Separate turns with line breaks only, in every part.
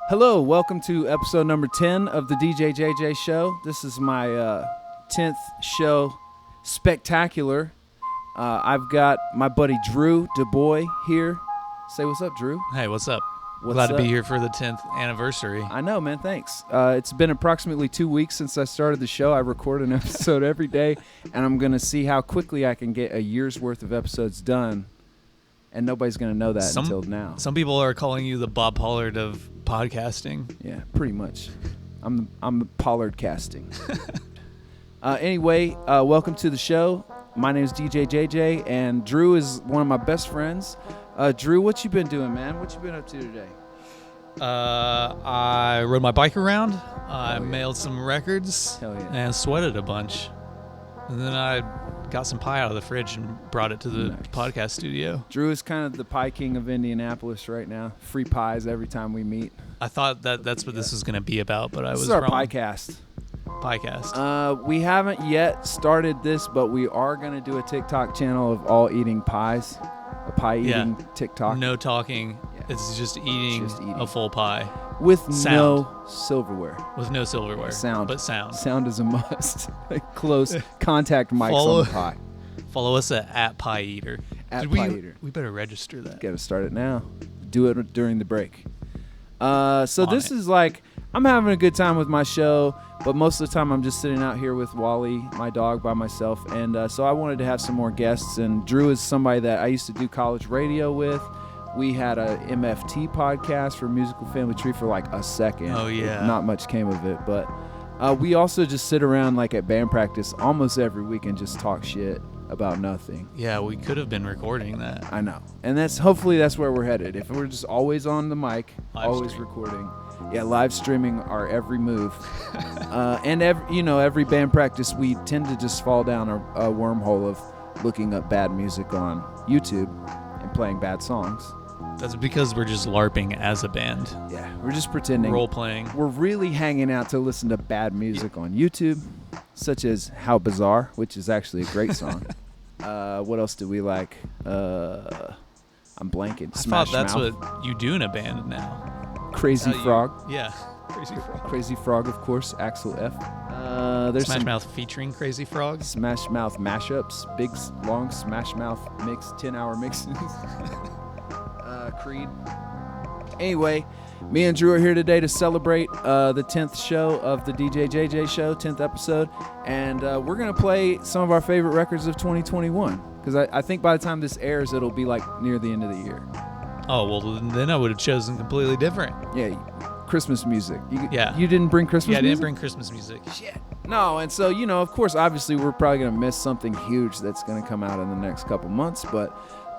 Hello, welcome to episode number 10 of the DJJJ Show. This is my 10th show spectacular. I've got my buddy Drew Deboy here. Say what's up, Drew.
Hey, what's up?
What's
Glad
up?
to be here for the 10th anniversary.
I know, man. Thanks. It's been approximately 2 weeks since I started the show. I record an episode every day, and I'm going to see how quickly I can get a year's worth of episodes done. And nobody's going to know that until now.
Some people are calling you the Bob Pollard of podcasting.
Yeah, pretty much. I'm Pollard casting. Anyway, welcome to the show. My name is DJJJ, and Drew is one of my best friends. Drew, what you been doing, man? What you been up to today?
I rode my bike around. I mailed some records.
Hell yeah.
And sweated a bunch. And then I got some pie out of the fridge and brought it to the podcast studio.
Drew is kind of the pie king of Indianapolis right now. Free pies every time we meet.
I thought that's what this was going to be about, but I was
wrong.
wrong.
This is our piecast.
Piecast.
We haven't yet started this, but we are going to do a TikTok channel of all eating pies. A pie eating TikTok.
No talking. Yeah. It's just eating a full pie.
With
sound.
No silverware.
With no silverware.
Sound.
But sound.
Sound is a must. Close contact mics on the pie.
Follow us at Pie Eater.
Pie Eater.
We better register that.
Got to start it now. Do it during the break. This is like, I'm having a good time with my show, but most of the time I'm just sitting out here with Wally, my dog, by myself. And so I wanted to have some more guests. And Drew is somebody that I used to do college radio with. We had a MFT podcast for Musical Family Tree for like a second.
Oh, yeah.
Not much came of it, but we also just sit around like at band practice almost every week and just talk shit about nothing.
Yeah, we could have been recording that.
I know. And hopefully that's where we're headed. If we're just always on the mic, always recording. Yeah, live streaming our every move. And every band practice, we tend to just fall down a wormhole of looking up bad music on YouTube and playing bad songs.
That's because we're just LARPing as a band.
Yeah, we're just pretending.
Role-playing.
We're really hanging out to listen to bad music on YouTube, such as How Bizarre, which is actually a great song. What else do we like? I'm blanking. Smash
I thought that's
Mouth.
what you do in a band now.
Crazy Frog.
Yeah, Crazy Frog.
Crazy Frog, of course. Axel F. There's
Smash Mouth featuring Crazy Frog.
Smash Mouth mashups. Big, long Smash Mouth mix, 10-hour mixes. Creed. Anyway, me and Drew are here today to celebrate the 10th show of the DJJJ Show, 10th episode, and we're going to play some of our favorite records of 2021, because I think by the time this airs, it'll be like near the end of the year.
Oh, well, then I would have chosen completely different.
Yeah, Christmas music.
Yeah.
You didn't bring Christmas music?
Yeah, I didn't bring Christmas music.
Shit. No, and so, of course, obviously, we're probably going to miss something huge that's going to come out in the next couple months, but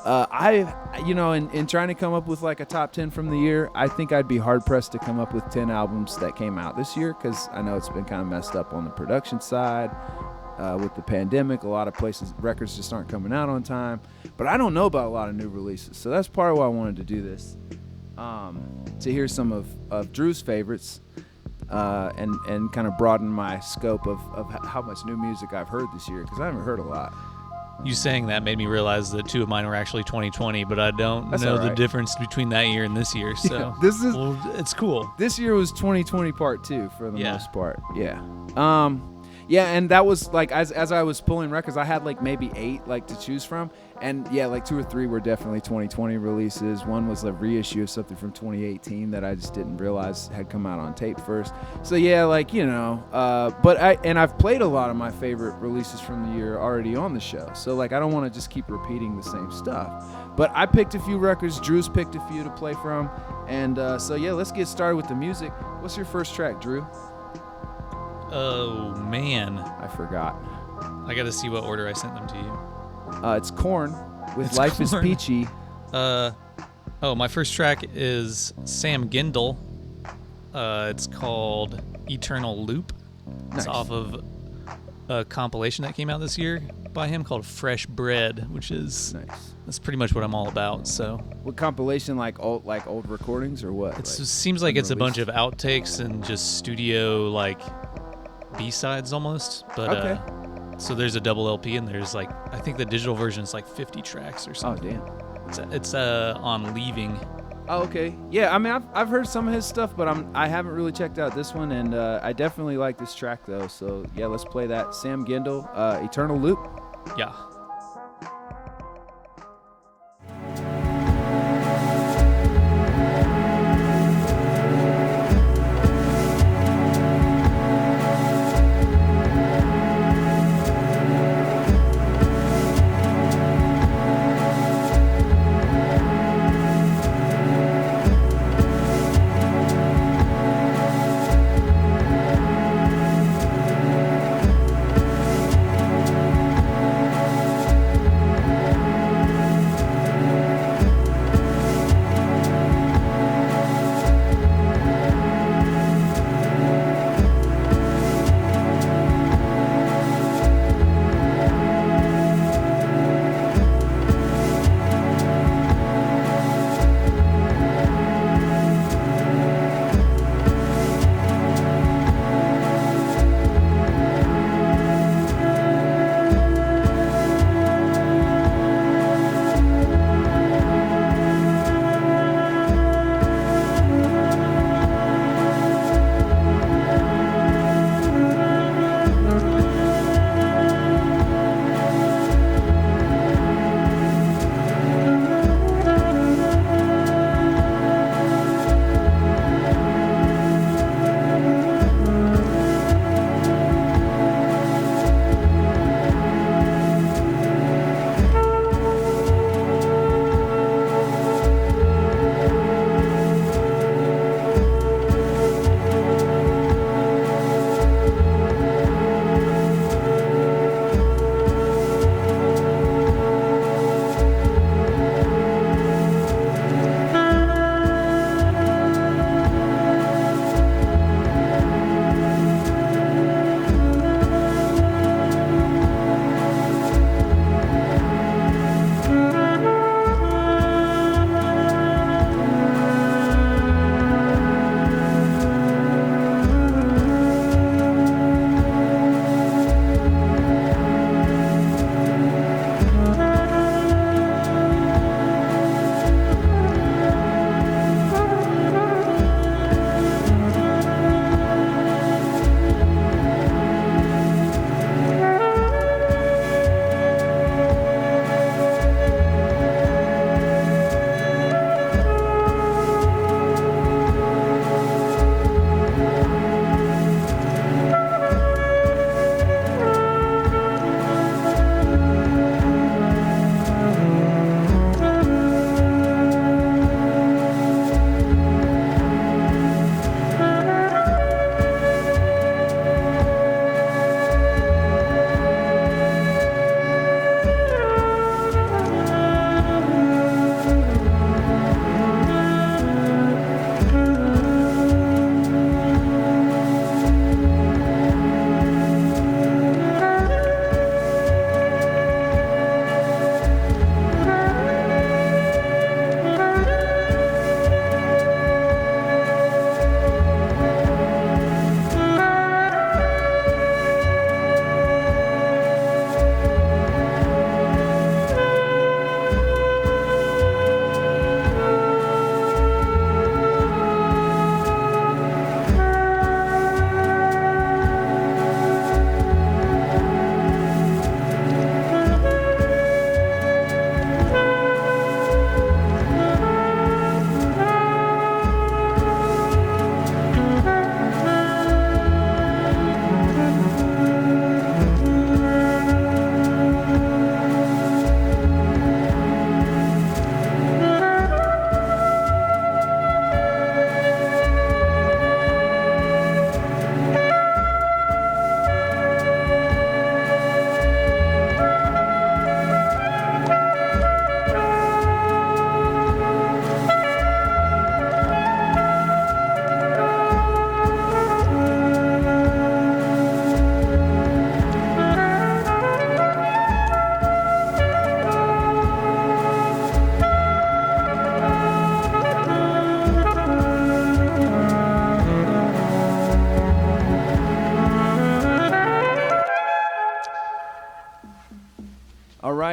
in trying to come up with like a top 10 from the year, I think I'd be hard pressed to come up with 10 albums that came out this year, because I know it's been kind of messed up on the production side with the pandemic. A lot of places, records just aren't coming out on time, but I don't know about a lot of new releases. So that's part of why I wanted to do this, to hear some of Drew's favorites and kind of broaden my scope of how much new music I've heard this year, because I haven't heard a lot.
You saying that made me realize that two of mine were actually 2020, but I don't
That's
know
all right.
the difference between that year and this year. So
it's
cool.
This year was 2020 part 2 for the most part. Yeah. And that was like as I was pulling records, I had like maybe 8 like to choose from, and yeah, like 2 or 3 were definitely 2020 releases. One was a reissue of something from 2018 that I just didn't realize had come out on tape first. So yeah, but I've played a lot of my favorite releases from the year already on the show. So like I don't want to just keep repeating the same stuff. But I picked a few records. Drew's picked a few to play from, and so yeah, let's get started with the music. What's your first track, Drew?
Oh, man.
I forgot.
I got to see what order I sent them to you.
It's Korn with Life is Peachy.
My first track is Sam Gindel. It's called Eternal Loop. It's off of a compilation that came out this year by him called Fresh Bread, which is that's pretty much what I'm all about. So,
what compilation, like old recordings or what?
It seems like it's a bunch of outtakes and just studio like B-sides almost, but
okay.
So there's a double LP, and there's like, I think the digital version is like 50 tracks or something.
Oh damn!
It's on Leaving
Oh, okay. Yeah, I mean, I've heard some of his stuff, but I haven't really checked out this one, and I definitely like this track though. So yeah, let's play that. Sam Gindel, Eternal Loop.
Yeah.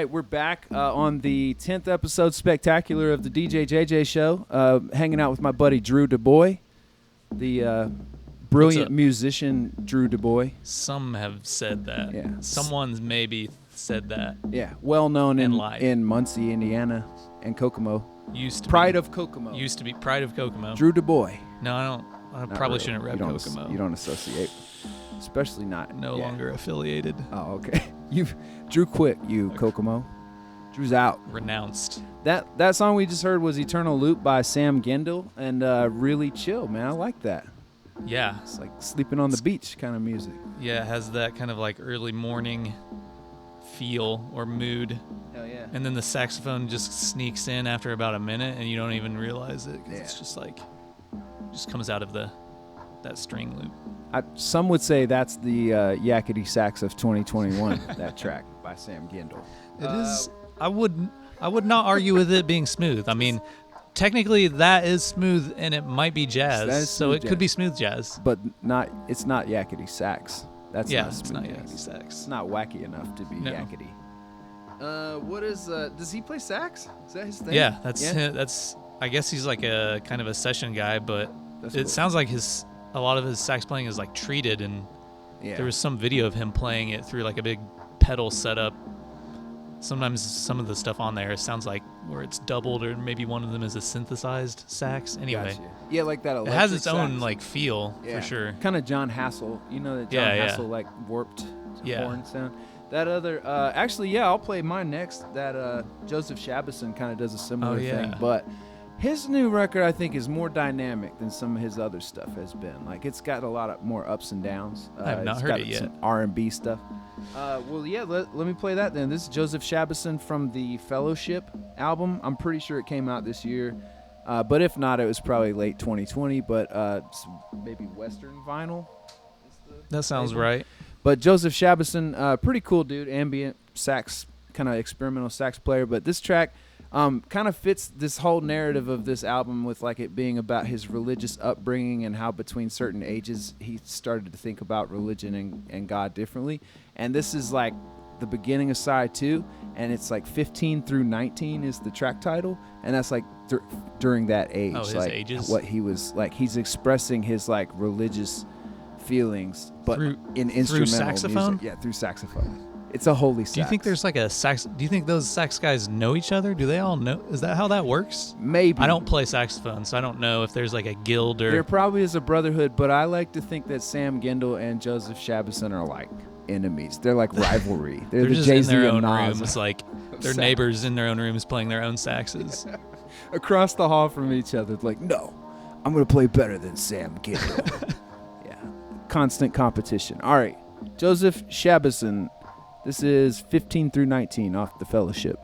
right, we're back on the 10th episode spectacular of the DJJJ Show, hanging out with my buddy Drew Deboy, the brilliant musician Drew Deboy.
Some have said that.
Yeah.
Someone's maybe said that.
Yeah, well known
lied.
in Muncie, Indiana, and Kokomo. Pride of Kokomo.
Used to be Pride of Kokomo.
Drew Deboy.
No, I don't. I probably shouldn't rep Kokomo.
You don't associate, especially not.
No longer affiliated.
Oh, okay. Drew quit. Kokomo. Drew's out.
Renounced.
That song we just heard was "Eternal Loop" by Sam Gendel, and really chill, man. I like that.
Yeah.
It's like sleeping on the beach kind of music.
Yeah, it has that kind of like early morning feel or mood.
Hell yeah.
And then the saxophone just sneaks in after about a minute, and you don't even realize it. 'Cause it's just like, just comes out of that string loop.
Some would say that's the yakety sax of 2021. That track by Sam Gendel.
It is. I would not argue with it being smooth. I mean, technically that is smooth, and it might be jazz, so it could be smooth jazz.
But it's not yakety sax. That's not smooth.
It's not yakety sax.
It's not wacky enough to be yakety. What is? Does he play sax? Is that his thing?
Yeah, that's. I guess he's like a kind of a session guy, but it sounds like a lot of his sax playing is like treated, and there was some video of him playing it through like a big pedal setup. Sometimes some of the stuff on there sounds like where it's doubled, or maybe one of them is a synthesized sax. Anyway,
gotcha. Yeah, like that.
It has its
sax.
own like feel for sure.
Kind of John Hassel. You know that John Hassel like warped horn sound. That other, actually, I'll play mine next. That Joseph Shabison kind of does a similar thing, but his new record I think is more dynamic than some of his other stuff has been. Like it's got a lot of more ups and downs.
I have not heard it yet.
Some R&B stuff. Let me play that then. This is Joseph Shabison from the Fellowship album. I'm pretty sure it came out this year, but if not, it was probably late 2020. But maybe Western Vinyl.
That sounds right.
But Joseph Shabison, pretty cool dude, ambient sax, kind of experimental sax player. But this track kind of fits this whole narrative of this album with like it being about his religious upbringing and how between certain ages he started to think about religion and God differently. And this is like the beginning of side 2, and it's like 15 through 19 is the track title, and that's like during that age.
Oh, his
like
ages?
What he was like, he's expressing his like religious feelings, but in instrumental
saxophone?
music. Yeah, through saxophone. It's a holy sax.
Do you think there's like a sax? Do you think those sax guys know each other? Do they all know? Is that how that works?
Maybe.
I don't play saxophone, so I don't know if there's like a guild or.
There probably is a brotherhood, but I like to think that Sam Gendel and Joseph Shabison are like enemies. They're like rivalry. They're the
just
Jay-Z
in their
and
own
Nas.
rooms, like their neighbors in their own rooms playing their own saxes.
Across the hall from each other. Like, no, I'm going to play better than Sam Gendel. Constant competition. All right, Joseph Shabison. This is 15 through 19 off the Fellowship.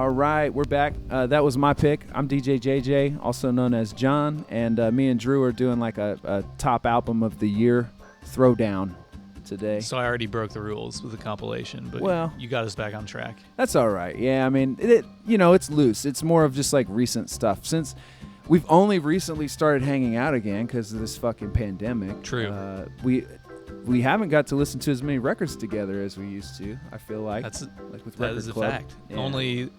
All right, we're back. That was my pick. I'm DJJJ, also known as John, and me and Drew are doing like a top album of the year throwdown today.
So I already broke the rules with the compilation, but you got us back on track.
That's all right. Yeah, I mean, it's loose. It's more of just like recent stuff. Since we've only recently started hanging out again because of this fucking pandemic.
True.
We haven't got to listen to as many records together as we used to. I feel like
that
Record
is a
Club.
fact.
Yeah.
Only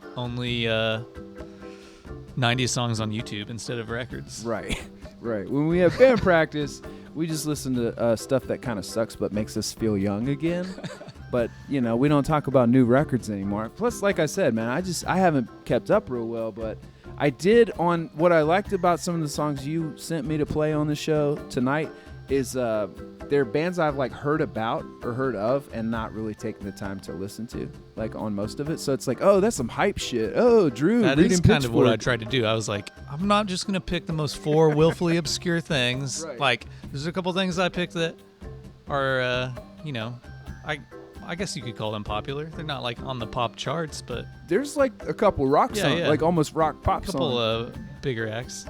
90 songs on YouTube instead of records.
Right. When we have band practice, we just listen to stuff that kind of sucks but makes us feel young again. But we don't talk about new records anymore. Plus, like I said, man, I haven't kept up real well, but I did. On what I liked about some of the songs you sent me to play on the show tonight is they're bands I've like heard about or heard of and not really taken the time to listen to, like on most of it. So it's like, oh, that's some hype shit. Oh, Drew,
that
reading
is kind of what I
Pitchfork.
tried to do. I was like, I'm not just gonna pick the most four willfully obscure things.
Right.
Like, there's a couple things I picked that are, I guess you could call them popular. They're not like on the pop charts, but
There's like a couple rock songs, like almost rock pop songs.
a couple bigger acts.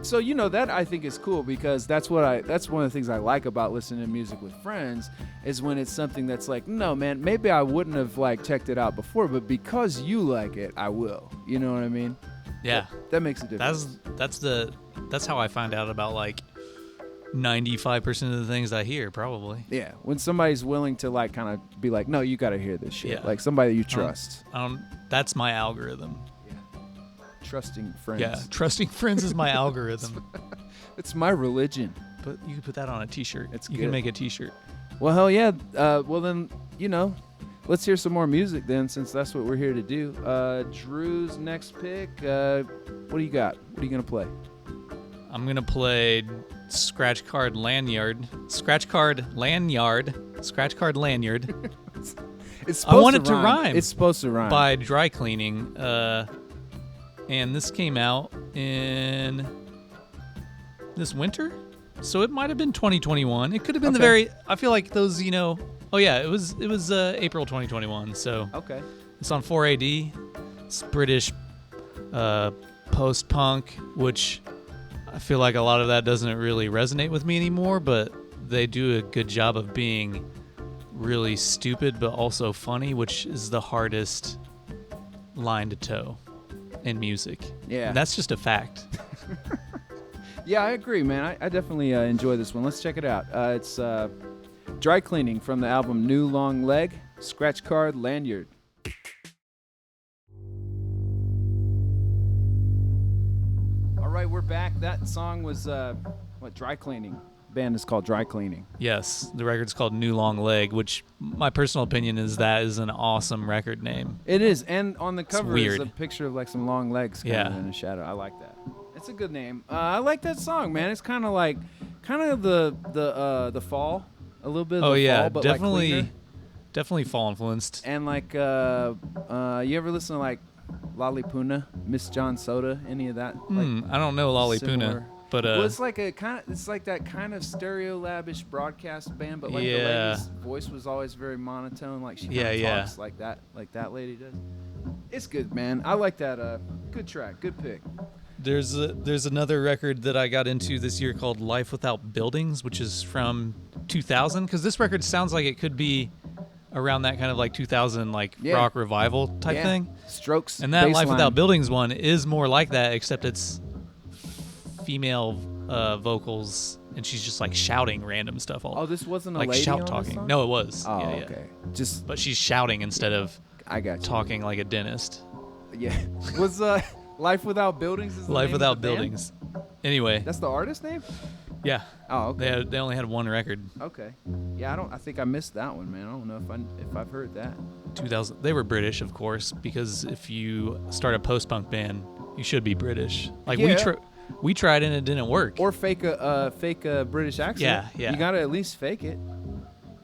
So that I think is cool because that's one of the things I like about listening to music with friends is when it's something that's like, no man, maybe I wouldn't have like checked it out before, but because you like it, I will. You know what I mean?
Yeah.
That makes a difference.
That's how I find out about like 95% of the things I hear, probably.
Yeah, when somebody's willing to like kind of be like, no, you got to hear this shit.
Yeah.
Like somebody you trust.
That's my algorithm.
Trusting friends.
Yeah, trusting friends is my algorithm.
It's my religion.
But you can put that on a T-shirt. You
good.
can make a T-shirt.
Well, hell yeah. Well then, let's hear some more music then, since that's what we're here to do. Drew's next pick. What do you got? What are you gonna play?
I'm gonna play Scratch Card Lanyard. It's supposed I want it to rhyme.
It's supposed to rhyme.
By Dry Cleaning. And this came out in this winter, so it might have been 2021. It could have been I feel like those, Oh yeah, it was April 2021. So
okay,
it's on 4AD. It's British post-punk, which I feel like a lot of that doesn't really resonate with me anymore, but they do a good job of being really stupid but also funny, which is the hardest line to toe in music.
Yeah.
And that's just a fact.
Yeah, I agree, man. I definitely enjoy this one. Let's check it out. It's Dry Cleaning from the album New Long Leg, Scratch Card Lanyard. All right, we're back. That song was, Dry Cleaning. Band is called Dry Cleaning.
Yes, the record's called New Long Leg, which my personal opinion is that is an awesome record name.
It is, and on the cover is
weird.
a picture of like some long legs kind of in a shadow. I like that. It's a good name. I like that song, man. It's kind of the fall, a little bit of the fall, but
definitely fall influenced.
And like, you ever listen to like Lollipuna, Miss John Soda, any of that?
I don't know Lollipuna. But
it's like that kind of Stereolab-ish broadcast band, but like the lady's voice was always very monotone, like she kind of talks like that lady does. It's good, man. I like that. Good track, good pick.
There's another record that I got into this year called Life Without Buildings, which is from 2000, because this record sounds like it could be around that kind of like 2000 rock revival type thing.
Strokes.
And that
baseline.
Life Without Buildings one is more like that, except it's female vocals, and she's just like shouting random stuff
this wasn't a
like
lady
shout
on
talking.
this song?
No, it was.
Oh,
yeah.
okay.
But she's shouting instead of
I got you.
talking like a dentist.
Yeah. Was Life Without Buildings? Is the
Life
name
Without
of the band?
Buildings. Anyway.
That's the artist name?
Yeah.
Oh, okay.
They only had one record.
Okay. Yeah, I think I missed that one, man. I don't know if I've heard that.
2000. They were British, of course, because if you start a post-punk band, you should be British. Like we tried and it didn't work.
Or fake a British accent.
Yeah.
You gotta at least fake it.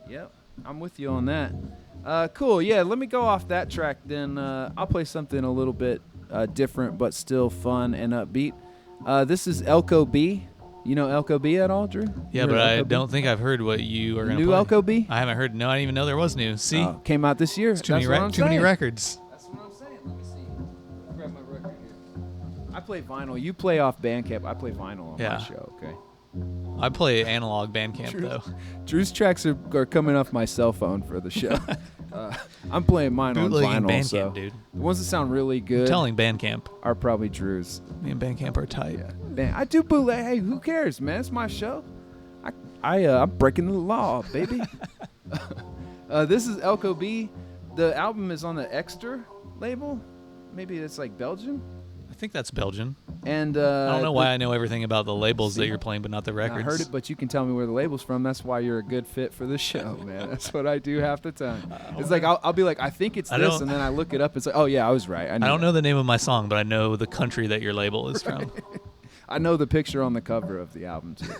Yep, I'm with you on that. Cool. Yeah, let me go off that track then. I'll play something a little bit different, but still fun and upbeat. This is Elko B. You know Elko B at all, Drew?
Yeah, but I don't think I've heard what you are going to play.
New Elko B?
I haven't heard. No, I didn't even know there was new. See?
Came out this year.
It's too many records.
That's what I'm saying. Let me see. play vinyl. You play off Bandcamp. I play vinyl on my show. Okay.
I play analog Bandcamp though.
Drew's tracks are coming off my cell phone for the show. I'm playing mine
Bootlegging
on vinyl.
Bandcamp,
so
dude.
The ones that sound really good.
I'm telling Bandcamp
are probably Drew's.
Me and Bandcamp are tight.
Yeah. Man, I do bootleg. Hey, who cares, man? It's my show. I'm breaking the law, baby. This is Elko B. The album is on the Exter label. Maybe it's like Belgian.
I think that's Belgian.
And
I don't know why I know everything about the labels that you're playing, but not the records.
I heard it, but you can tell me where the label's from. That's why you're a good fit for this show, man. That's what I do half the time. It's like I'll be like, I think it's this, and then I look it up. It's like, oh yeah, I was right. I
don't know the name of my song, but I know the country that your label is from.
I know the picture on the cover of the album too.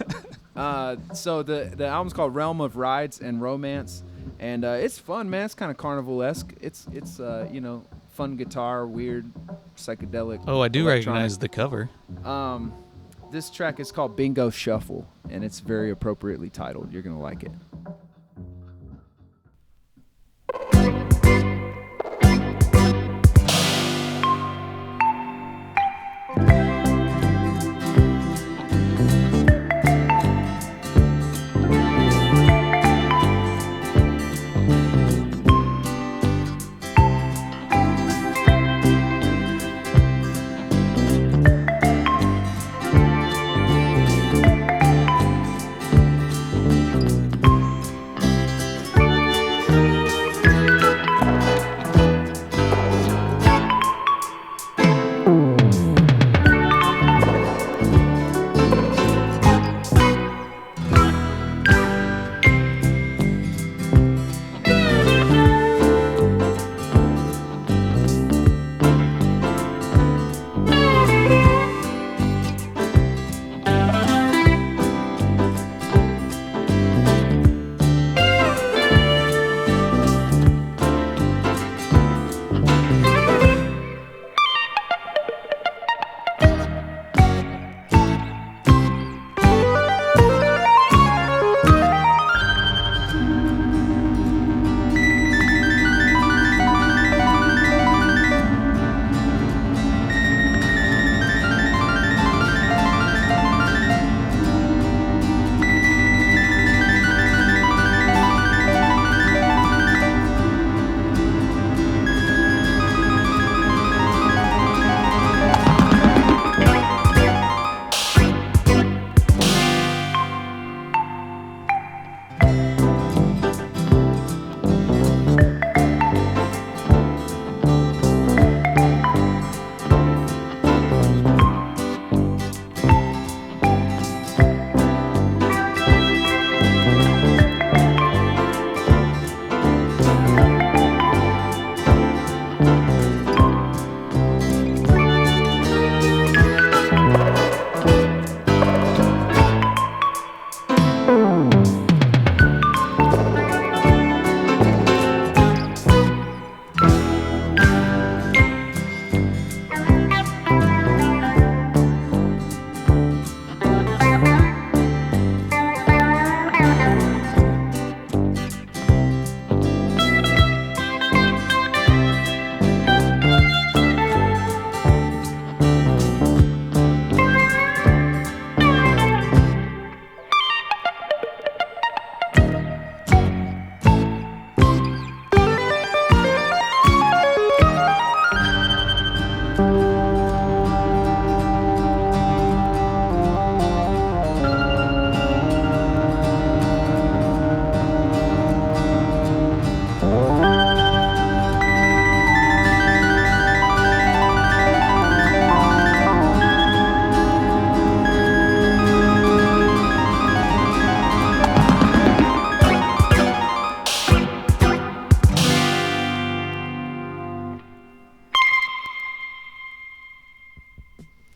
So the album's called Realm of Rides and Romance, and it's fun, man. It's kind of carnival-esque. It's fun guitar, weird, psychedelic.
Oh, I do recognize the cover.
This track is called Bingo Shuffle, and it's very appropriately titled. You're gonna like it.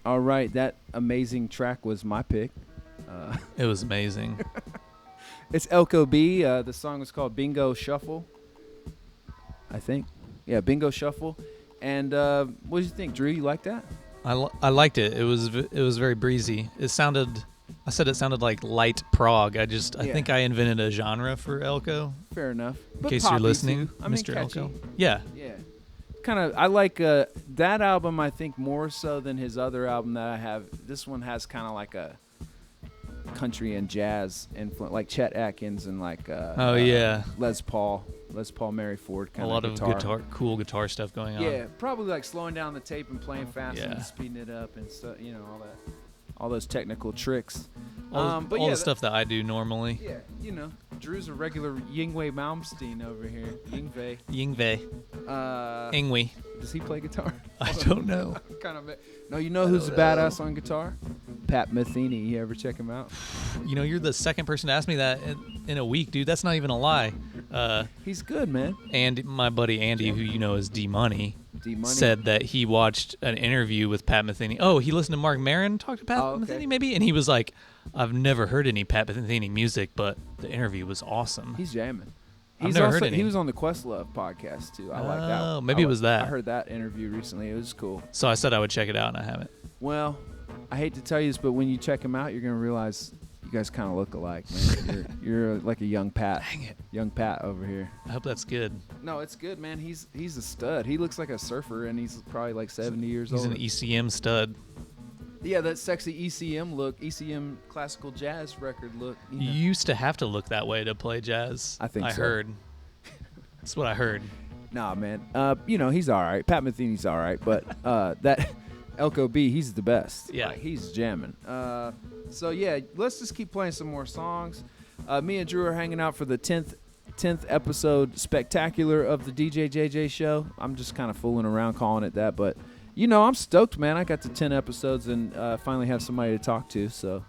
All right, that amazing track was my pick.
It was amazing.
It's Elko B. The song was called Bingo Shuffle, I think. Yeah, Bingo Shuffle. And what did you think, Drew? You like that?
I liked it. It was very breezy. It sounded like light prog. I think I invented a genre for Elko.
Fair enough.
In case you're listening, Mr.
Catchy.
Elko. Yeah.
Yeah. I like that album. I think more so than his other album that I have. This one has kind of like a country and jazz influence, like Chet Atkins and like Les Paul, Mary Ford kind of
guitar. A lot of cool guitar stuff going on.
Yeah, probably like slowing down the tape and playing fast and speeding it up and stuff. You know, all those technical tricks.
All the stuff that I do normally.
Yeah, you know, Drew's a regular Yngwie Malmsteen over here. Yngwie.
Yngwie.
Does he play guitar?
I don't know.
No, you know who's a badass on guitar? Pat Metheny. You ever check him out?
You know, you're the second person to ask me that in a week, dude. That's not even a lie.
He's good, man.
And my buddy Andy, who you know is D-Money, said that he watched an interview with Pat Metheny. Oh, he listened to Mark Maron talk to Pat Metheny, maybe? And he was like, I've never heard any Pat Metheny music, but the interview was awesome.
He's jamming.
I've never heard any.
He was on the Questlove podcast, too. I like that.
Oh, maybe it was that.
I heard that interview recently. It was cool.
So I said I would check it out, and I haven't.
Well, I hate to tell you this, but when you check him out, you're going to realize you guys kind of look alike, man. You're like a young Pat.
Dang it.
Young Pat over here.
I hope that's good.
No, it's good, man. He's a stud. He looks like a surfer, and he's probably like 70 years old.
He's an ECM stud.
Yeah, that sexy ECM look, ECM classical jazz record look.
You used to have to look that way to play jazz.
I think so.
I heard. That's what I heard.
Nah, man. You know, he's all right. Pat Metheny's all right, but that Elko B, he's the best.
Yeah.
Like, he's jamming. So, yeah, let's just keep playing some more songs. Me and Drew are hanging out for the 10th episode spectacular of the DJJJ Show. I'm just kind of fooling around calling it that, but, you know, I'm stoked, man. I got to 10 episodes and finally have somebody to talk to. So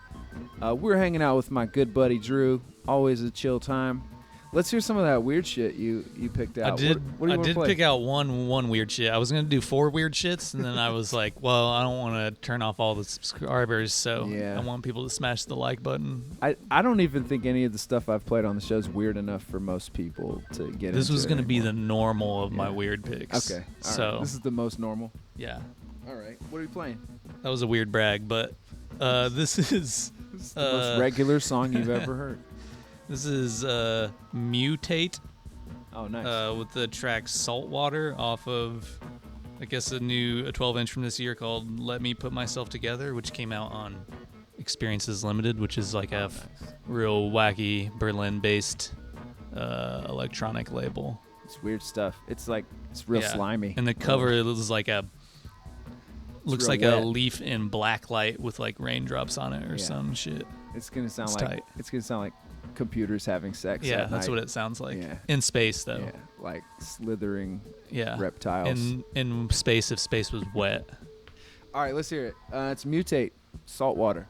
we're hanging out with my good buddy Drew. Always a chill time. Let's hear some of that weird shit you picked out.
I did pick out one weird shit. I was going to do 4 weird shits, and then I was like, well, I don't want to turn off all the subscribers, so I want people to smash the like button.
I don't even think any of the stuff I've played on the show is weird enough for most people to get into.
This was going to be the normal of my weird picks.
Okay.
So
right. This is the most normal?
Yeah.
All right. What are you playing?
That was a weird brag, but this is
the most regular song you've ever heard.
This is Mutate.
Oh, nice.
With the track Saltwater off of, I guess, a 12-inch from this year called Let Me Put Myself Together, which came out on Experiences Limited, which is like a real wacky Berlin-based electronic label.
It's weird stuff. It's real slimy.
And the cover is like looks like a leaf in black light with like raindrops on it or some shit.
It's gonna sound
tight.
It's gonna sound like computers having sex.
Yeah,
at
that's
night.
what it sounds like.
Yeah.
In space, though.
Yeah, like slithering reptiles.
In space, if space was wet.
All right, let's hear it. It's Mutate, Saltwater.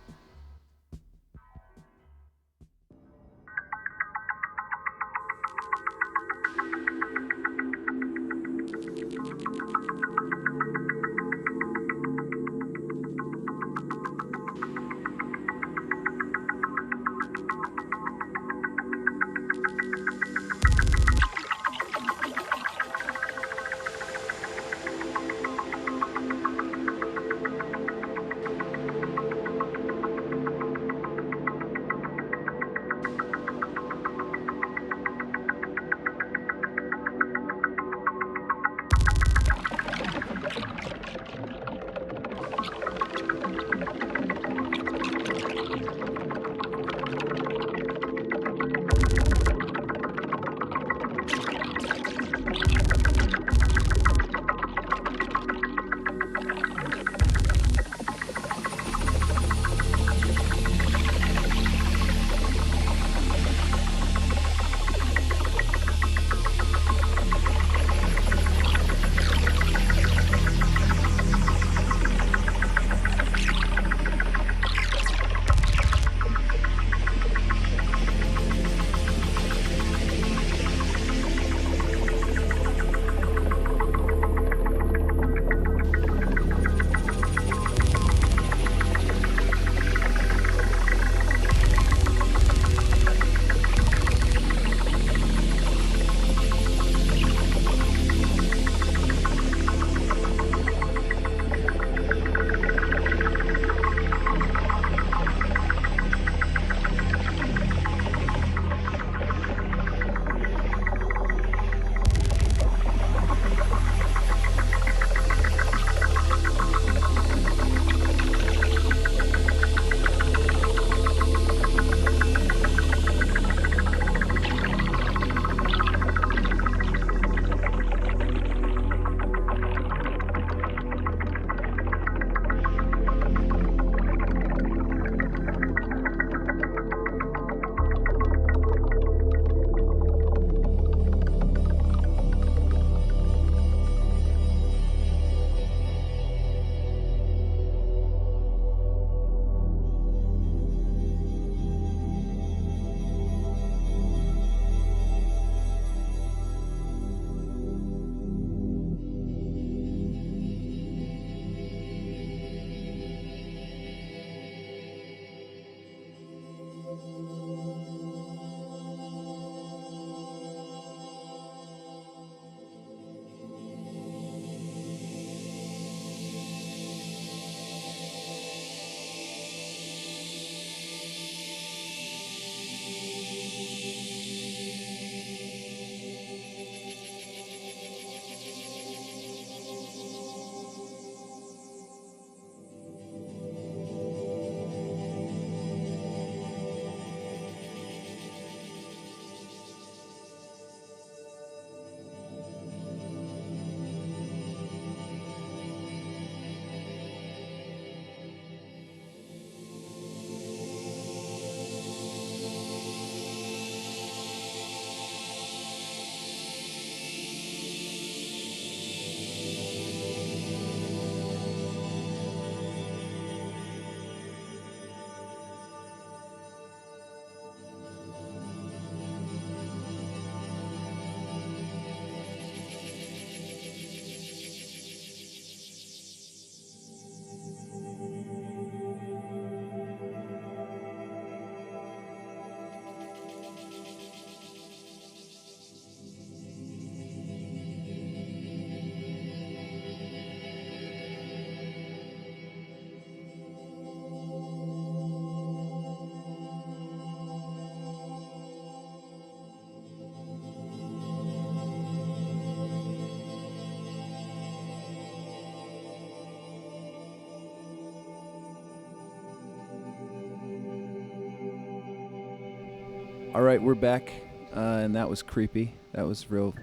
All right, we're back, and that was creepy. That was real.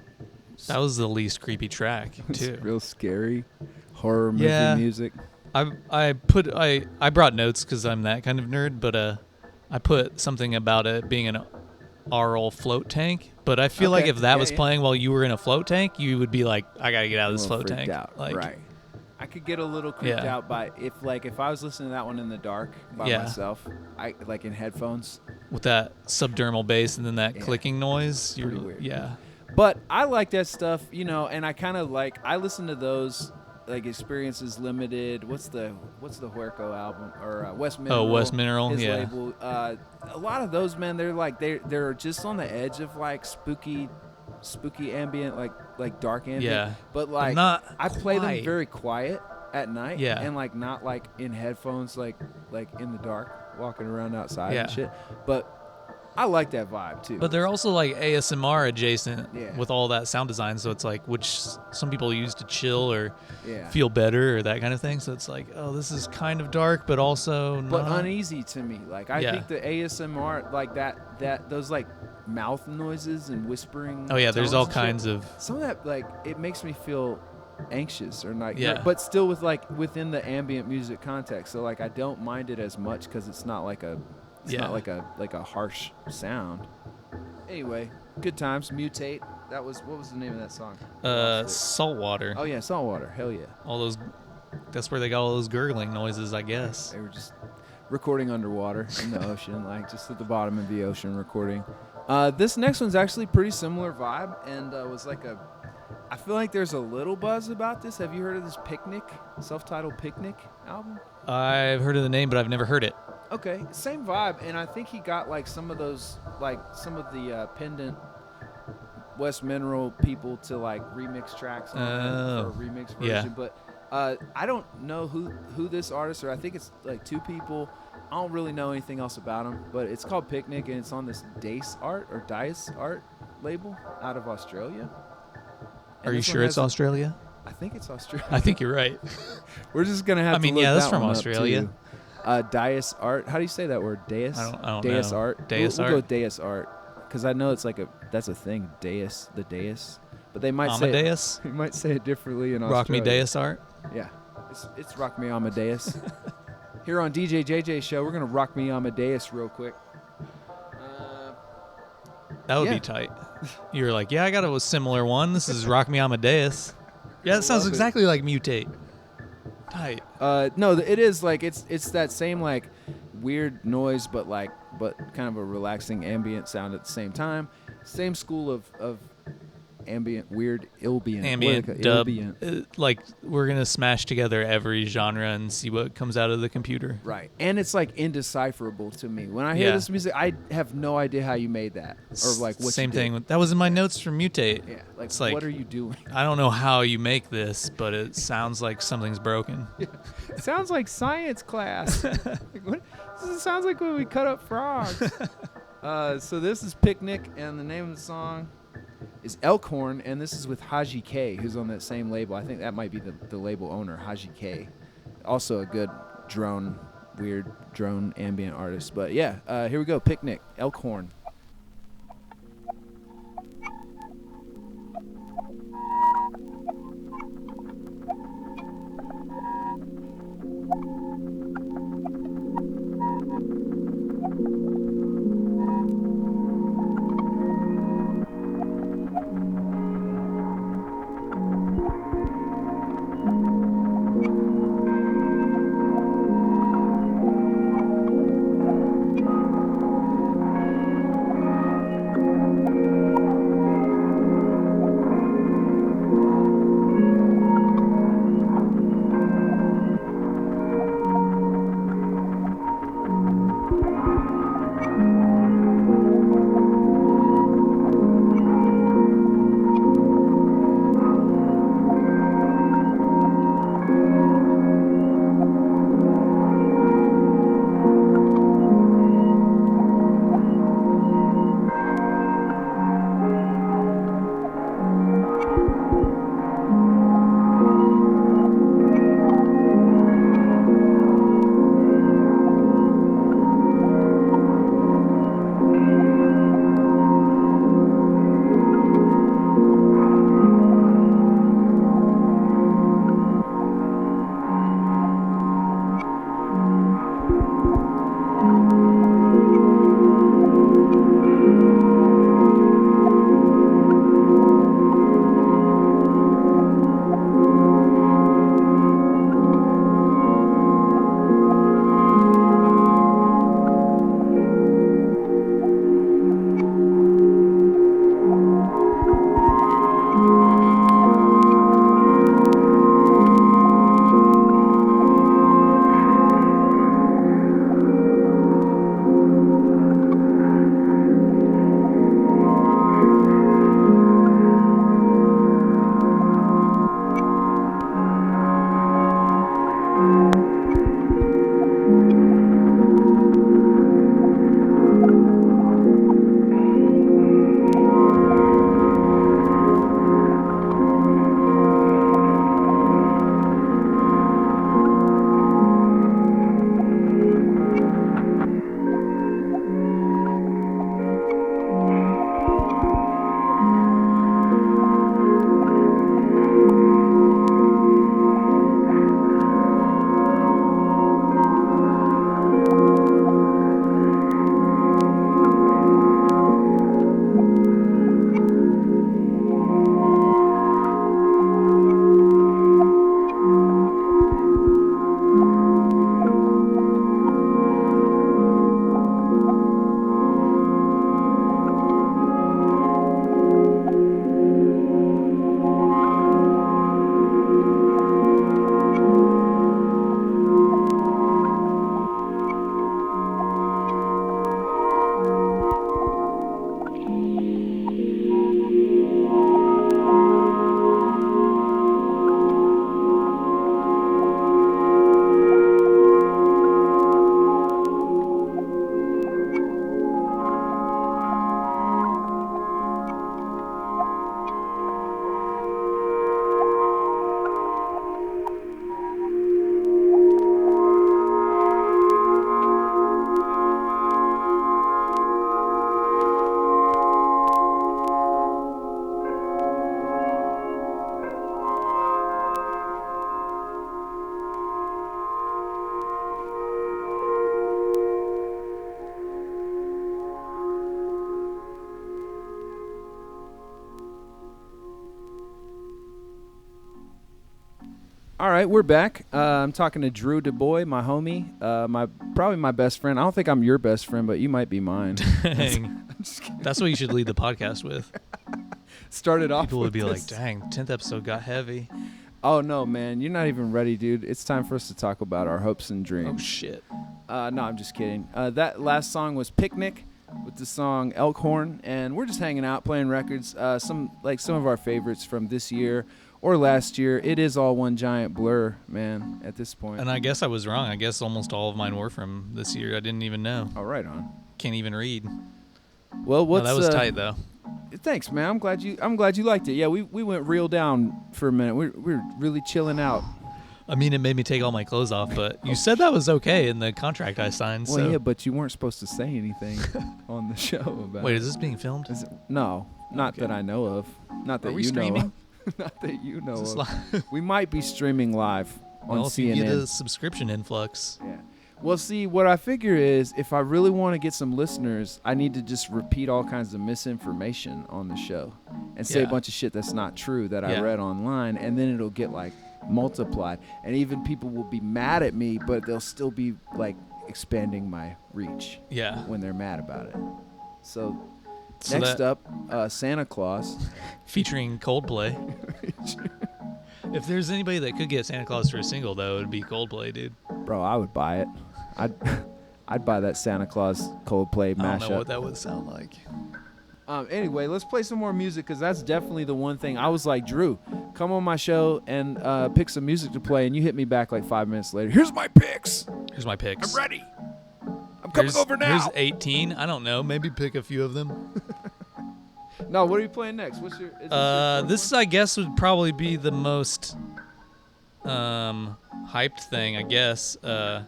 That was the least creepy track too.
Real scary horror movie music.
I brought notes because I'm that kind of nerd, but I put something about it being an aural float tank. But I feel like if that was playing while you were in a float tank, you would be like, I gotta get out of this float tank.
Out.
Like,
right. I could get a little creeped out by if I was listening to that one in the dark by myself, I like in headphones
with that subdermal bass and then that clicking noise.
Pretty weird.
Yeah.
But I like that stuff, and I kind of I listen to those like Experiences Limited. What's the Huerco album or West Mineral?
Oh, West Mineral,
his
yeah.
label. A lot of those, man, they're like they're just on the edge of like spooky ambient, like dark ambient.
Yeah.
But like I play them very quiet at night.
Yeah.
And like not like in headphones, like in the dark, walking around outside and shit. But I like that vibe too.
But they're also like ASMR adjacent with all that sound design, so it's like which some people use to chill or feel better or that kind of thing. So it's like, oh, this is kind of dark, but also
but uneasy to me. Like I think the ASMR like that those like mouth noises and whispering.
Oh yeah, there's all kinds of
some of that like it makes me feel anxious or like but still with like within the ambient music context. So like I don't mind it as much because it's not like a not like a harsh sound. Anyway, good times. Mutate. What was the name of that song?
Saltwater.
Oh yeah, Saltwater. Hell yeah.
All those. That's where they got all those gurgling noises, I guess.
They were just recording underwater in the ocean, like just at the bottom of the ocean recording. This next one's actually pretty similar vibe, and was like I feel like there's a little buzz about this. Have you heard of this Picnic, self-titled Picnic album?
I've heard of the name, but I've never heard it.
Okay, same vibe, and I think he got like some of those, like some of the pendant West Mineral people to like remix tracks on it for a remix version. But I don't know who this artist, or I think it's like two people. I don't really know anything else about him, but it's called Picnic, and it's on this Dice Art label out of Australia. And
are you sure it's Australia?
I think it's Australia.
I think you're right.
We're just gonna have to look
that's
that
from
one
Australia.
Dice Art. How do you say that word? Deus?
I don't
Deus
know.
Art.
Deus
we'll
Art?
go Deus Art because I know it's like that's a thing. Deus, the Deus. But they might
Amadeus?
They might say it differently in
Rock
Australia.
Me Deus Art?
Yeah. It's Rock Me Amadeus. Here on DJJJ Show, we're gonna rock me Amadeus real quick.
That would be tight. You were like, yeah, I got a similar one. This is Rock Me Amadeus. Yeah, that sounds exactly like Mutate. Tight.
No, it is like it's that same like weird noise, but kind of a relaxing ambient sound at the same time. Same school of ambient, weird,
ambient dub. Like we're gonna smash together every genre and see what comes out of the computer.
Right, and it's like indecipherable to me when I hear this music. I have no idea how you made that, or like what.
Same thing. That was in my notes from Mutate.
Yeah, like
it's like
what are you doing?
I don't know how you make this, but it sounds like something's broken.
It sounds like science class. It sounds like when we cut up frogs. So this is Picnic, and the name of the song is Elkhorn, and this is with Haji K, who's on that same label. I think that might be the label owner, Haji K. Also a good weird drone ambient artist. But yeah, here we go. Picnic, Elkhorn. All right, we're back. I'm talking to Drew Deboy, my homie, probably my best friend. I don't think I'm your best friend, but you might be mine.
Dang. That's what you should lead the podcast with.
Started off.
People would be like, "Dang, 10th episode got heavy."
Oh no, man, you're not even ready, dude. It's time for us to talk about our hopes and dreams.
Oh shit.
No, I'm just kidding. That last song was Picnic with the song Elkhorn, and we're just hanging out playing records. Some of our favorites from this year or last year. It is all one giant blur, man, at this point.
And I guess I was wrong. I guess almost all of mine were from this year. I didn't even know.
Oh, right on.
Can't even read.
Well, what's
that was tight though.
Thanks, man. I'm glad you liked it. Yeah, we went real down for a minute. We're really chilling out.
I mean, it made me take all my clothes off, but you said that was okay in the contract I signed.
Well,
so.
yeah, but you weren't supposed to say anything on the show about.
Wait, is this being filmed?
No, not that I know of. Not that
Are we
you
streaming?
know of. Not that you know of. We might be streaming live on
well,
CNN.
if you get a subscription influx.
Yeah. Well, see, what I figure is if I really want to get some listeners, I need to just repeat all kinds of misinformation on the show and say a bunch of shit that's not true that I read online, and then it'll get like multiplied. And even people will be mad at me, but they'll still be like expanding my reach when they're mad about it. So next up, Santa Claus.
Featuring Coldplay. If there's anybody that could get Santa Claus for a single, though, it would be Coldplay, dude.
Bro, I would buy it. I'd buy that Santa Claus Coldplay mashup.
I don't know what that would sound like.
Anyway, let's play some more music because that's definitely the one thing. I was like, Drew, come on my show and pick some music to play, and you hit me back like 5 minutes later. Here's my picks.
I'm
ready. I'm coming over now.
Here's 18. I don't know. Maybe pick a few of them.
No, what are you playing next? What's your?
This I guess would probably be the most hyped thing. I guess I'm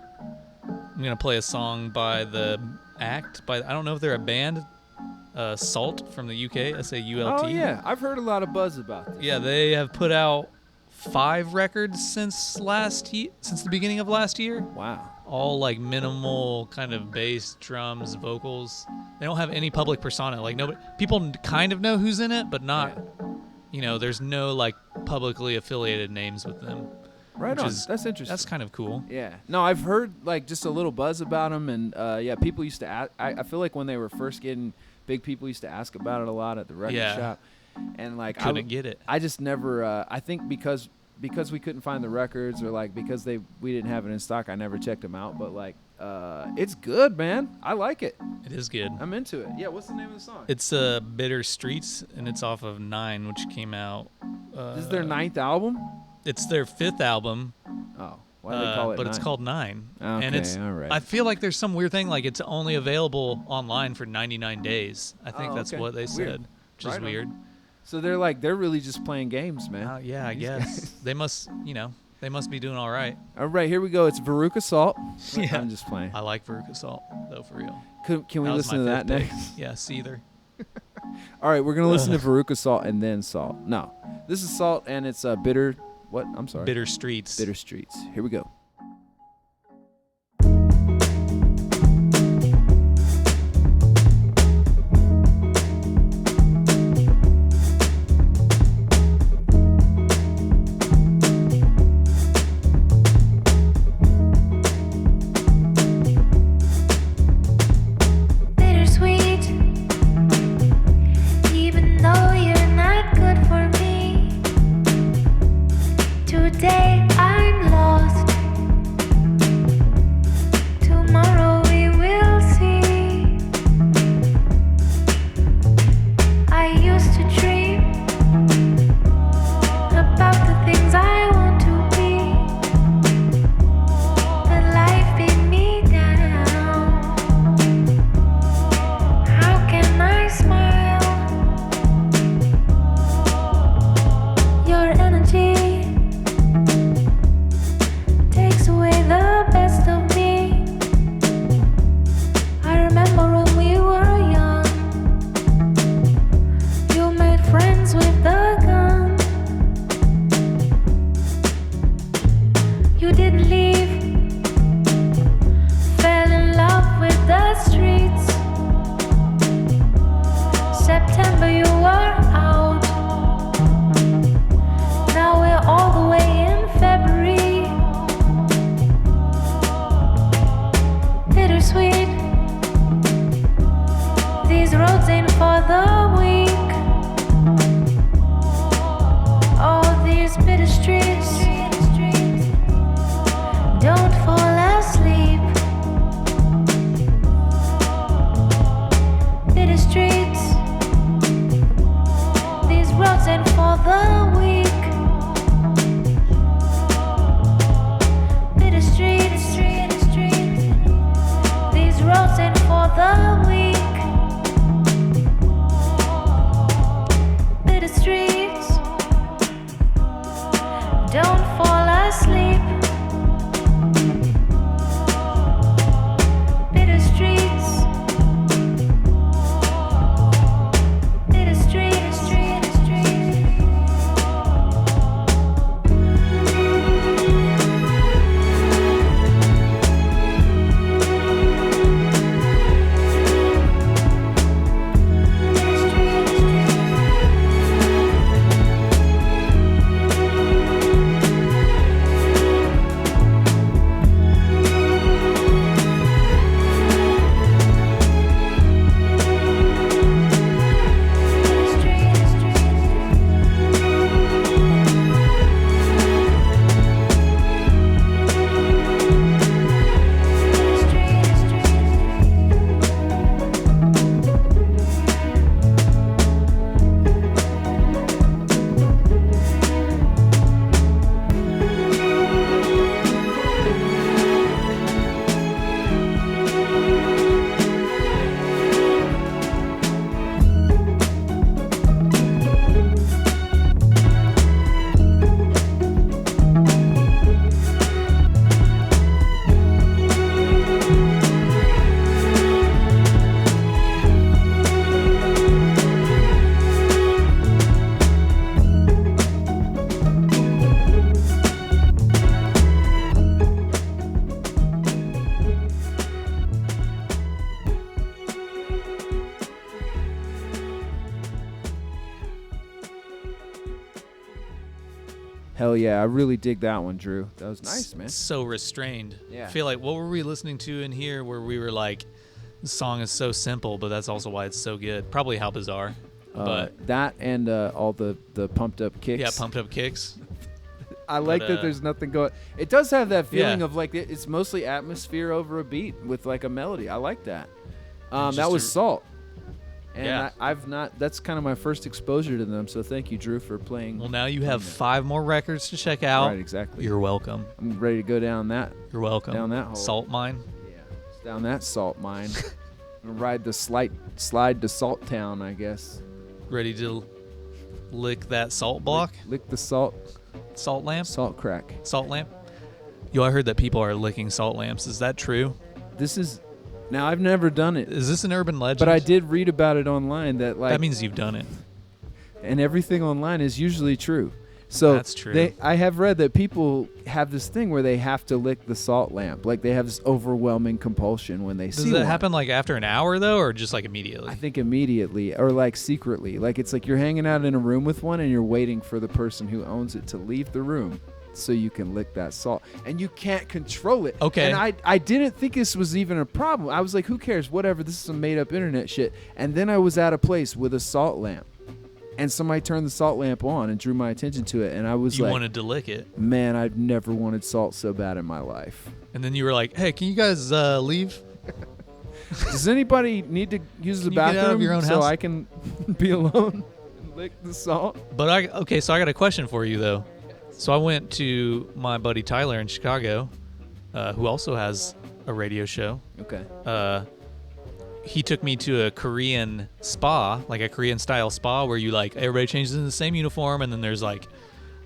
gonna play a song by the Act. I don't know if they're a band. Salt from the UK. SAULT.
Oh yeah, I've heard a lot of buzz about this.
Yeah, they have put out 5 records since the beginning of last year.
Wow.
All like minimal kind of bass, drums, vocals. They don't have any public persona. Like nobody, people kind of know who's in it, but not. Yeah. There's no like publicly affiliated names with them.
Right on. That's interesting.
That's kind of cool.
Yeah. No, I've heard like just a little buzz about them, and people used to ask. I feel like when they were first getting big, people used to ask about it a lot at the record shop, and like
couldn't get it.
I just never. I think because we couldn't find the records, or like because we didn't have it in stock, I never checked them out. But like, it's good, man. I like it.
It is good.
I'm into it. Yeah. What's the name of the song?
It's Bitter Streets, and it's off of 9, which came out.
This is their 9th album.
It's their 5th album.
Oh. Why do they call it 9?
But it's called 9.
Okay,
and it's,
all right.
I feel like there's some weird thing, like it's only available online for 99 days. I think that's what they said, which is weird.
So they're really just playing games, man.
Yeah, I guess. They must be doing all right.
All right, here we go. It's Veruca Salt. Yeah. I'm just playing.
I like Veruca Salt, though, for real.
Can we listen to that next?
Yeah, Seether.
All right, we're going to listen to Veruca Salt and then Salt. No, this is Salt, and it's Bitter... What? I'm sorry.
Bitter Streets.
Bitter Streets. Here we go.
Today I'm lost. Tomorrow we will see. I used to dream about the things I want to be. But life beat me down. How can I smile? Your energy takes away the best of me. I remember when we were young. You made friends with the gun. You didn't leave. Fell in love with the streets. September you were out. Now we're all the way in February. roads ain't for the weak. All these bitter streets, don't fall asleep. Bitter streets, these roads ain't for the weak. Bitter streets, these roads ain't for the weak. Bitter streets, don't fall asleep. Bitter streets, bitter streets,
Hell yeah, I really dig that one, Drew. That was nice, man.
So restrained.
Yeah.
I feel like, what were we listening to in here where we were like, this song is so simple, but that's also why it's so good. Probably How Bizarre. But
that and all the pumped up kicks.
yeah, Pumped Up Kicks.
I like that there's nothing going. It does have that feeling
Yeah.
of like it's mostly atmosphere over a beat with like a melody. I like that.
Just
That was Salt. And
Yeah.
I've not. That's kind of my first exposure to them. So thank you, Drew, for playing.
Well, now you have 5 more records to check out.
Right, exactly.
You're welcome.
I'm ready to go down that.
You're welcome.
Down that hole.
Salt mine.
Yeah, it's down that salt mine. I'm gonna ride the slide to Salt Town, I guess.
Ready to lick that salt block?
Lick the salt
Lamp?
salt crack.
Salt lamp? Yo, I heard that people are licking salt lamps. Is that true?
This is. Now I've never done it,
Is this an urban legend?
but I did read about it online.
That means you've done it.
And everything online is usually true. So
That's true.
I have read that people have this thing where they have to lick the salt lamp. Like they have this overwhelming compulsion when they see
Does that
one.
happen like after an hour though, or just like immediately?
I think immediately or like secretly. Like it's like you're hanging out in a room with one and you're waiting for the person who owns it to leave the room so you can lick that salt. And you can't control it.
Okay.
And I didn't think this was even a problem. I was like, who cares? Whatever. This is some made up internet shit. And then I was at a place with a salt lamp. And somebody turned the salt lamp on and drew my attention to it. And I was
you
like,
wanted to lick it.
man, I've never wanted salt so bad in my life.
And then you were like, hey, can you guys leave?
Does anybody need to use the
Can you get out of
bathroom
your own
so
house?
I can be alone and lick the salt?
But so I got a question for you though. So I went to my buddy Tyler in Chicago, who also has a radio show.
Okay.
He took me to a Korean spa, like a Korean style spa where you like everybody changes in the same uniform and then there's like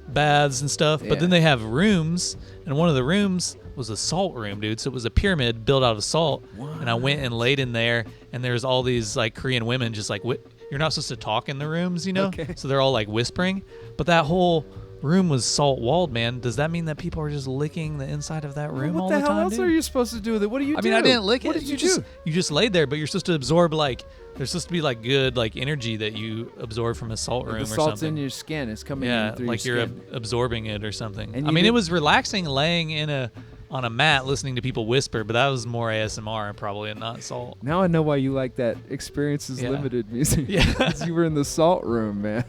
baths and stuff.
Yeah.
But then they have rooms, and one of the rooms was a salt room, dude. So it was a pyramid built out of salt.
What?
And I went and laid in there, and there's all these like Korean women just like you're not supposed to talk in the rooms, you know?
Okay.
So they're all like whispering. But that whole room was salt walled, man. Does that mean that people are just licking the inside of that room
what
all
the
the
hell
time?
else
dude?
are you supposed to do with it? What do you do?
I mean, I didn't lick it.
What did you
just
do?
you just laid there, but you're supposed to absorb like there's supposed to be like good like energy that you absorb from a salt room
The
or
salt's
something.
in your skin. It's coming
Yeah,
in through
like
your
you're
skin.
absorbing it or something.
And
I
you
mean, it
did-
was relaxing laying in on a mat listening to people whisper, but that was more ASMR probably and not salt.
Now I know why you like that experiences limited music.
Yeah.
'Cause you were in the salt room, man.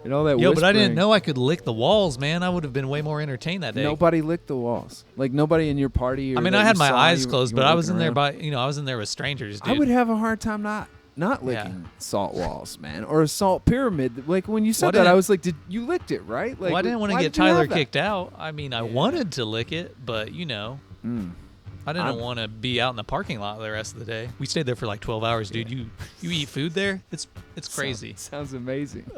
And all that
Yo, but I didn't
whispering.
know I could lick the walls, man. I would have been way more entertained that day.
Nobody licked the walls. Like nobody in your party. Or
I mean,
that
I had
you
my
saw,
eyes
you
closed,
were
but I was
looking
in there
around.
I was in there with strangers, dude.
I would have a hard time not licking salt walls, man, or a salt pyramid. Like when you said that, I was like, "Did you licked it, right?" Like,
well, I didn't want to
why
get
did you have
Tyler
that?
kicked out. I mean, I wanted to lick it, but I didn't want to be out in the parking lot the rest of the day. We stayed there for like 12 hours, dude. You eat food there? It's crazy.
Sounds amazing.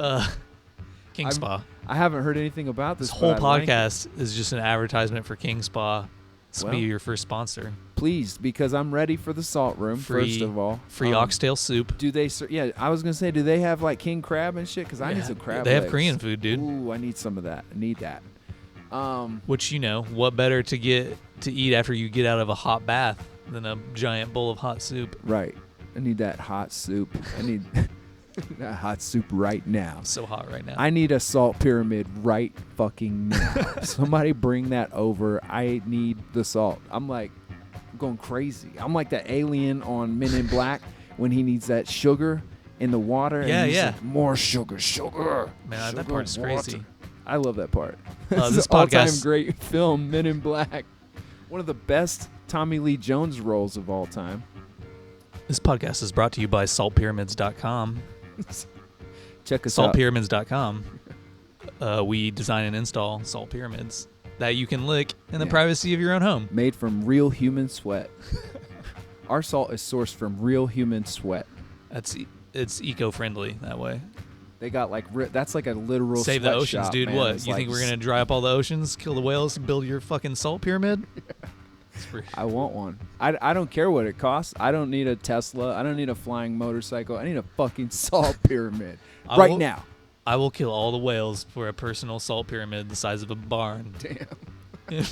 King Spa.
I haven't heard anything about this.
This whole
but I like it.
podcast is just an advertisement for King Spa. This will be
Well,
your first sponsor.
Please, because I'm ready for the salt room. First of all,
free oxtail soup.
Do they? Yeah, I was gonna say, do they have like king crab and shit? Because I need some crab.
They have
legs.
Korean food, dude.
Ooh, I need some of that. I need that.
Which what better to eat after you get out of a hot bath than a giant bowl of hot soup?
Right. I need that hot soup. I need that hot soup right now.
It's so hot right now.
I need a salt pyramid right fucking now. Somebody bring that over. I need the salt. I'm going crazy. I'm like that alien on Men in Black when he needs that sugar in the water.
Yeah,
and he's
yeah.
like, more sugar.
Man, that
sugar,
part's
water.
crazy.
I love that part.
This
This all-time
podcast-
great film, Men in Black. One of the best Tommy Lee Jones roles of all time.
This podcast is brought to you by saltpyramids.com.
Check us out.
Saltpyramids.com. We design and install salt pyramids that you can lick in the privacy of your own home.
Made from real human sweat. Our salt is sourced from real human sweat.
It's eco-friendly that way.
They got that's like a literal
Save the oceans,
sweatshop,
dude.
man.
What?
It's
You
like
think we're going to dry up all the oceans, kill the whales, and build your fucking salt pyramid?
I want one. I don't care what it costs. I don't need a Tesla. I don't need a flying motorcycle. I need a fucking salt pyramid now.
I will kill all the whales for a personal salt pyramid the size of a barn.
Damn.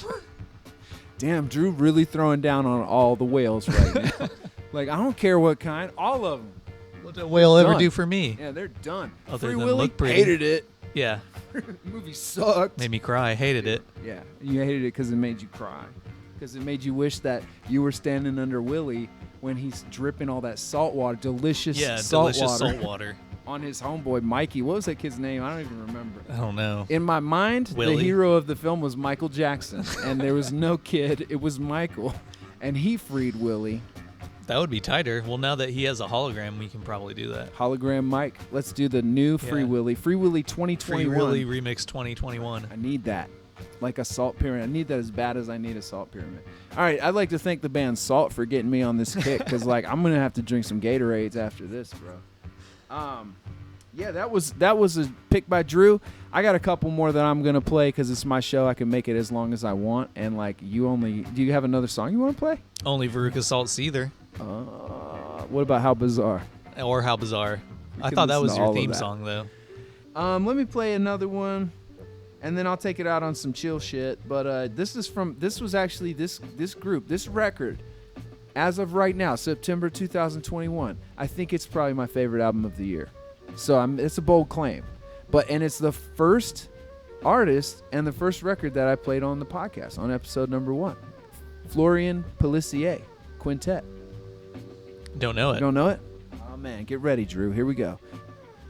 Damn, Drew really throwing down on all the whales right now. Like, I don't care what kind. All of them.
What did a whale ever
Done.
do for me?
Yeah, they're done.
Other
Free
than
Willy
look pretty.
hated it.
Yeah.
The movie sucked.
Made me cry. Hated it.
Yeah, you hated it because it made you cry. Because it made you wish that you were standing under Willie when he's dripping all that salt water, delicious salt
water.
on his homeboy Mikey. What was that kid's name? I don't even remember.
I don't know.
In my mind,
Willie.
the hero of the film was Michael Jackson, and there was no kid. It was Michael, and he freed Willie.
That would be tighter. Well, now that he has a hologram, we can probably do that.
Hologram Mike. Let's do the new Free Willy. Free Willy 2021.
Free Willy Remix 2021.
I need that. Like a salt pyramid. I need that as bad as I need a salt pyramid. All right, I'd like to thank the band Salt for getting me on this kick because, I'm gonna have to drink some Gatorades after this, bro. Yeah, that was a pick by Drew. I got a couple more that I'm gonna play because it's my show. I can make it as long as I want. And do you have another song you want to play?
Only Veruca Salt Seether.
What about How Bizarre?
Or How Bizarre. I
can
thought that
listen
was
to
your
all of
theme
that.
song, though.
Let me play another one, and then I'll take it out on some chill shit. But this was actually this group, this record, as of right now, September 2021. I think it's probably my favorite album of the year. So it's a bold claim, and it's the first artist and the first record that I played on the podcast on episode number 1. Florian Pelissier Quintet.
Don't know it.
You don't know it? Oh man, get ready, Drew. Here we go.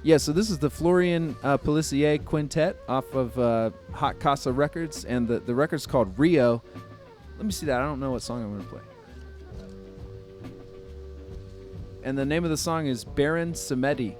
Yeah, so this is the Florian Pelissier Quintet off of Hot Casa Records, and the record's called Rio. Let me see that. I don't know what song I'm going to play. And the name of the song is Baron Samedi.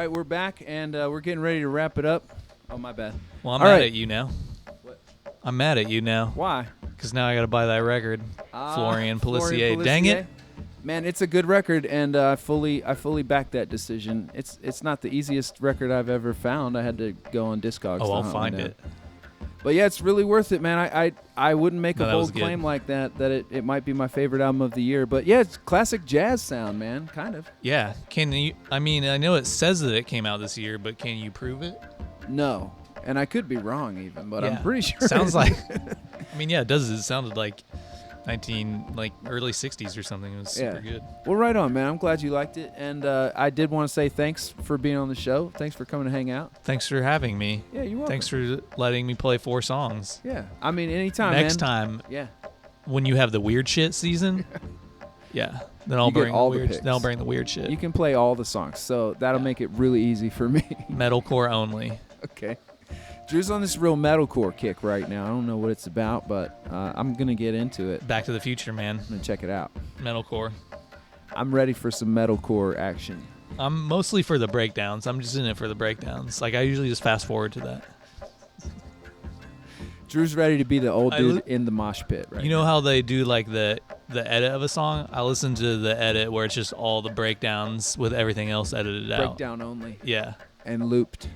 right, we're back, and we're getting ready to wrap it up. Oh, my bad.
Well, I'm
All
mad
right.
at you now.
What?
I'm mad at you now.
Why?
Because now I got to buy that record. Florian Pelissier. Dang it.
Man, it's a good record, and I fully back that decision. It's not the easiest record I've ever found. I had to go on Discogs.
Oh,
to
I'll
hunt
find
one down.
it.
But yeah, it's really worth it, man. I wouldn't make
No,
a
that was
bold
good.
claim like that it might be my favorite album of the year. But yeah, it's classic jazz sound, man, kind of.
Yeah. Can you? I mean, I know it says that it came out this year, but can you prove it?
No, and I could be wrong even, but
Yeah.
I'm pretty sure.
Sounds like. I mean, yeah, it does. It sounded like early 60s or something. It was super good.
Well, right on, man. I'm glad you liked it, and I did want to say thanks for being on the show. Thanks for coming to hang out.
Thanks for having me.
Yeah, you're welcome.
Thanks for letting me play 4 songs.
Yeah, I mean, anytime.
Next
man.
time,
Yeah.
when you have the weird shit season, yeah, then I'll
You get
bring
all
the
the
weird.
picks.
Then I'll bring the weird shit.
You can play all the songs, so that'll make it really easy for me.
Metalcore only.
Okay. Drew's on this real metalcore kick right now. I don't know what it's about, but I'm going to get into it.
Back to the Future, man.
I'm going to check it out.
Metalcore.
I'm ready for some metalcore action.
I'm mostly for the breakdowns. I'm just in it for the breakdowns. Like I usually just fast forward to that.
Drew's ready to be the old dude in the mosh pit, right?
You know how they do like the edit of a song? I listen to the edit where it's just all the breakdowns with everything else edited out.
Breakdown only.
Yeah.
And looped.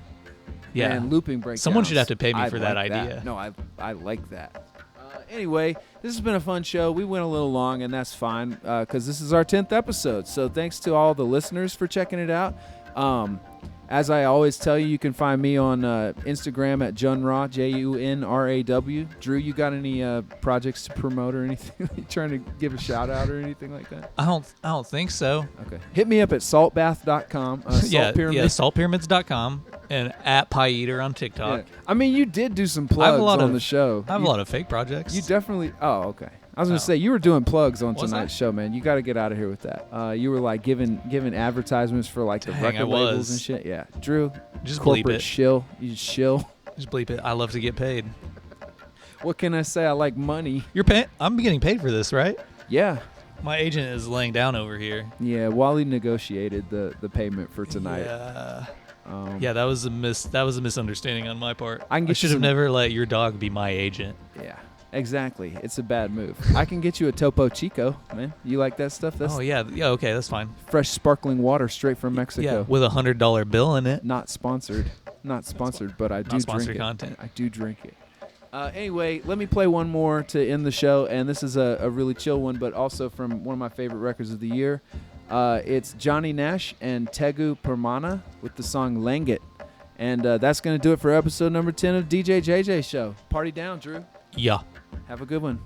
Yeah.
And looping breakdowns.
Someone should have to pay me
I
for that
like
idea.
No, I like that. Anyway, this has been a fun show. We went a little long, and that's fine because this is our 10th episode. So thanks to all the listeners for checking it out. As I always tell you, you can find me on Instagram at Junraw, Junraw. Drew, you got any projects to promote or anything? You trying to give a shout out or anything like that?
I don't think so.
Okay. Hit me up at saltbath.com.
Yeah,
Pyramid.
saltpyramids.com and at Pie Eater on TikTok.
Yeah. I mean, you did do some plugs on the show.
I have a lot of fake projects.
You definitely. Oh, okay. I was gonna say you were doing plugs on
Was
tonight's
I?
show, man. You got to get out of here with that. You were like giving advertisements for like the
Dang,
record
I
labels
was.
and shit. Yeah, Drew.
Just bleep
corporate
it.
shill. You just shill.
Just bleep it. I love to get paid.
What can I say? I like money.
You're paying. I'm getting paid for this, right?
Yeah.
My agent is laying down over here.
Yeah. Wally negotiated the payment for tonight.
Yeah.
Um,
Yeah, that was a misunderstanding on my part.
I can get you
should have
some-
never let your dog be my agent.
Yeah. Exactly. It's a bad move. I can get you a Topo Chico, man. You like that stuff? That's
Oh yeah, okay, that's fine.
fresh sparkling water straight from Mexico.
Yeah, with $100 bill in it.
Not sponsored. Not sponsored, but I do drink
sponsored
it.
content.
I do drink it. Anyway, let me play one more to end the show, and this is a really chill one, but also from one of my favorite records of the year. It's Johnny Nash and Tegu Permana with the song Langit. And that's going to do it for episode number 10 of DJJJ Show. Party down, Drew.
Yeah.
Have a good one.